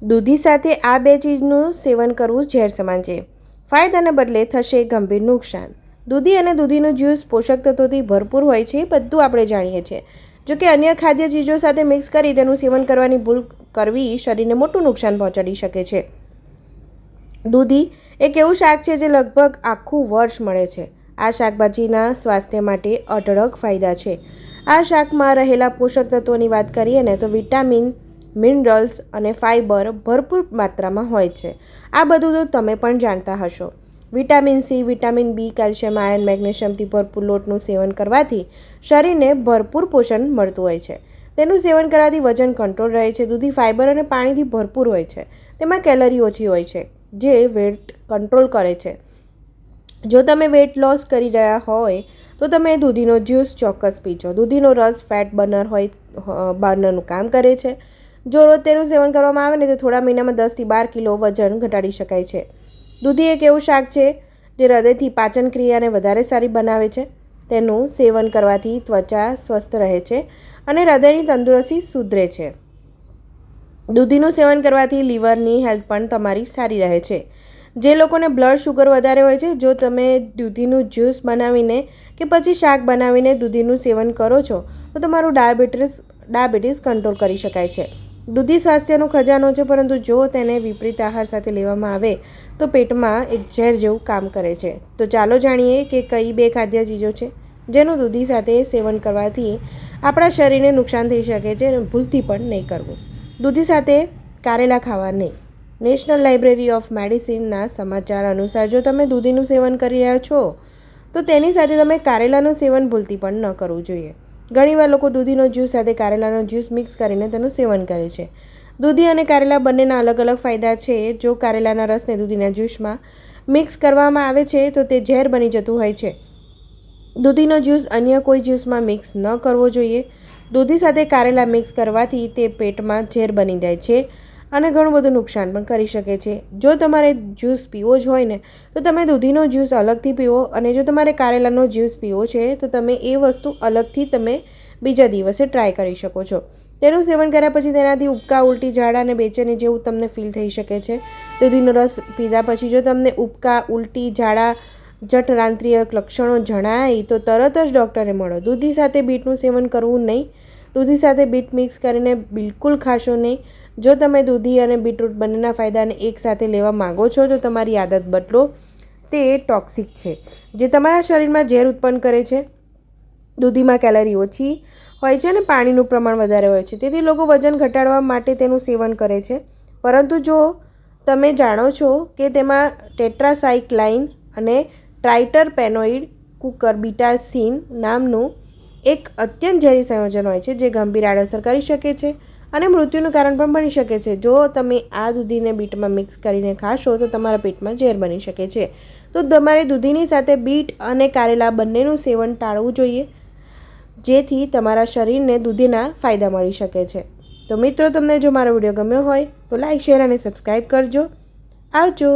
દૂધી સાથે આ બે ચીજનું સેવન કરવું ઝેર સમાન છે. ફાયદાને બદલે થશે ગંભીર નુકસાન. દૂધી અને દૂધીનું જ્યુસ પોષક તત્વોથી ભરપૂર હોય છે, બધું આપણે જાણીએ છીએ. જોકે અન્ય ખાદ્ય ચીજો સાથે મિક્સ કરી તેનું સેવન કરવાની ભૂલ કરવી શરીરને મોટું નુકસાન પહોંચાડી શકે છે. દૂધી એક એવું શાક છે જે લગભગ આખું વર્ષ મળે છે. આ શાકભાજીના સ્વાસ્થ્ય માટે અઢળક ફાયદા છે. આ શાકમાં રહેલા પોષક તત્વોની વાત કરીએ ને તો વિટામિન, મિનરલ્સ અને ફાઇબર ભરપૂર માત્રામાં હોય છે. આ બધું તો તમે પણ જાણતા હશો. Vitamin C, vitamin B, calcium, iron, મેગ્નેશિયમથી ભરપૂર લોટનું સેવન કરવાથી શરીરને ભરપૂર પોષણ મળતું હોય છે. તેનું સેવન કરવાથી વજન કંટ્રોલ રહે છે. દૂધી ફાઇબર અને પાણીથી ભરપૂર હોય છે. તેમાં કેલરી ઓછી હોય છે, જે વેટ કંટ્રોલ કરે છે. જો તમે વેટ લોસ કરી રહ્યા હોય તો તમે દૂધીનો જ્યુસ ચોક્કસ પીજો. દૂધીનો રસ ફેટ બર્નરનું કામ કરે છે. જો રોજ તેનું સેવન કરવામાં આવે ને તો થોડા મહિનામાં 10થી 12 કિલો વજન ઘટાડી શકાય છે. દૂધી એક એવું શાક છે જે હૃદયથી પાચન ક્રિયાને વધારે સારી બનાવે છે. તેનું સેવન કરવાથી ત્વચા સ્વસ્થ રહે છે અને હૃદયની તંદુરસ્તી સુધરે છે. દૂધીનું સેવન કરવાથી લીવરની હેલ્થ પણ તમારી સારી રહે છે. જે લોકોને બ્લડ શુગર વધારે હોય છે, જો તમે દૂધીનું જ્યુસ બનાવીને કે પછી શાક બનાવીને દૂધીનું સેવન કરો છો તો તમારું ડાયાબિટીસ કંટ્રોલ કરી શકાય છે. દૂધી સ્વાસ્થ્યનો ખજાનો છે, પરંતુ જો તેને વિપરીત આહાર સાથે લેવામાં આવે તો પેટમાં એક ઝેર જેવું કામ કરે છે. તો ચાલો જાણીએ કે કઈ બે ખાદ્ય ચીજો છે જેનું દૂધી સાથે સેવન કરવાથી આપણા શરીરને નુકસાન થઈ શકે છે અને ભૂલથી પણ નહીં કરવું. દૂધી સાથે કારેલા ખાવા નહીં. નેશનલ લાઇબ્રેરી ઓફ મેડિસિનના સમાચાર અનુસાર જો તમે દૂધીનું સેવન કરી રહ્યા છો તો તેની સાથે તમે કારેલાનું સેવન ભૂલથી પણ ન કરવું જોઈએ. ઘણીવાર લોકો દૂધીનો જ્યુસ સાથે કારેલાનો જ્યુસ મિક્સ કરીને તેનું સેવન કરે છે. દૂધી અને કારેલા બંનેના અલગ અલગ ફાયદા છે. જો કારેલાના રસને દૂધીના જ્યુસમાં મિક્સ કરવામાં આવે છે તો તે ઝેર બની જતું હોય છે. દૂધીનો જ્યુસ અન્ય કોઈ જ્યુસમાં મિક્સ ન કરવો જોઈએ. દૂધી સાથે કારેલા મિક્સ કરવાથી તે પેટમાં ઝેર બની જાય છે અને ઘણું બધું નુકસાન પણ કરી શકે છે. જો તમારે જ્યુસ પીવો જ હોય ને તો તમે દૂધીનો જ્યુસ અલગથી પીવો, અને જો તમારે કારેલાનો જ્યુસ પીવો છે તો તમે એ વસ્તુ અલગથી તમે બીજા દિવસે ટ્રાય કરી શકો છો. તેનું સેવન કર્યા પછી તેનાથી ઉબકા, ઉલટી, ઝાડા અને બેચેની જેવું તમને ફીલ થઈ શકે છે. દૂધીનો રસ પીધા પછી જો તમને ઉબકા, ઉલટી, ઝાડા, જઠરાંત્રિય લક્ષણો જણાય તો તરત જ ડૉક્ટરને મળો. દૂધી સાથે બીટનું સેવન કરવું નહીં. દૂધી સાથે બીટ મિક્સ કરીને બિલકુલ ખાશો નહીં. જો તમે દૂધી અને બીટરૂટ બંનેના ફાયદાને એકસાથે લેવા માગો છો તો તમારી આદત બદલો. તે ટોક્સિક છે, જે તમારા શરીરમાં ઝેર ઉત્પન્ન કરે છે. દૂધીમાં કેલરી ઓછી હોય છે અને પાણીનું પ્રમાણ વધારે હોય છે, તેથી લોકો વજન ઘટાડવા માટે તેનું સેવન કરે છે. પરંતુ જો તમે જાણો છો કે તેમાં ટેટ્રાસાઇક્લાઇન અને ટ્રાઇટરપેનોઇડ કુકરબિટાસીન નામનું એક અત્યંત ઝેરી સંયોજન હોય છે, જે ગંભીર આડઅસર કરી શકે છે અને મૃત્યુનું કારણ પણ બની શકે છે. જો તમે આ દૂધીને બીટમાં મિક્સ કરીને ખાશો તો તમારા પેટમાં ઝેર બની શકે છે. તો તમારે દૂધીની સાથે બીટ અને કારેલા બંનેનું સેવન ટાળવું જોઈએ, જેથી તમારા શરીરને દૂધીના ફાયદા મળી શકે છે. તો મિત્રો, તમને જો મારો વિડીયો ગમ્યો હોય તો લાઇક, શેર અને સબસ્ક્રાઈબ કરજો. આવજો.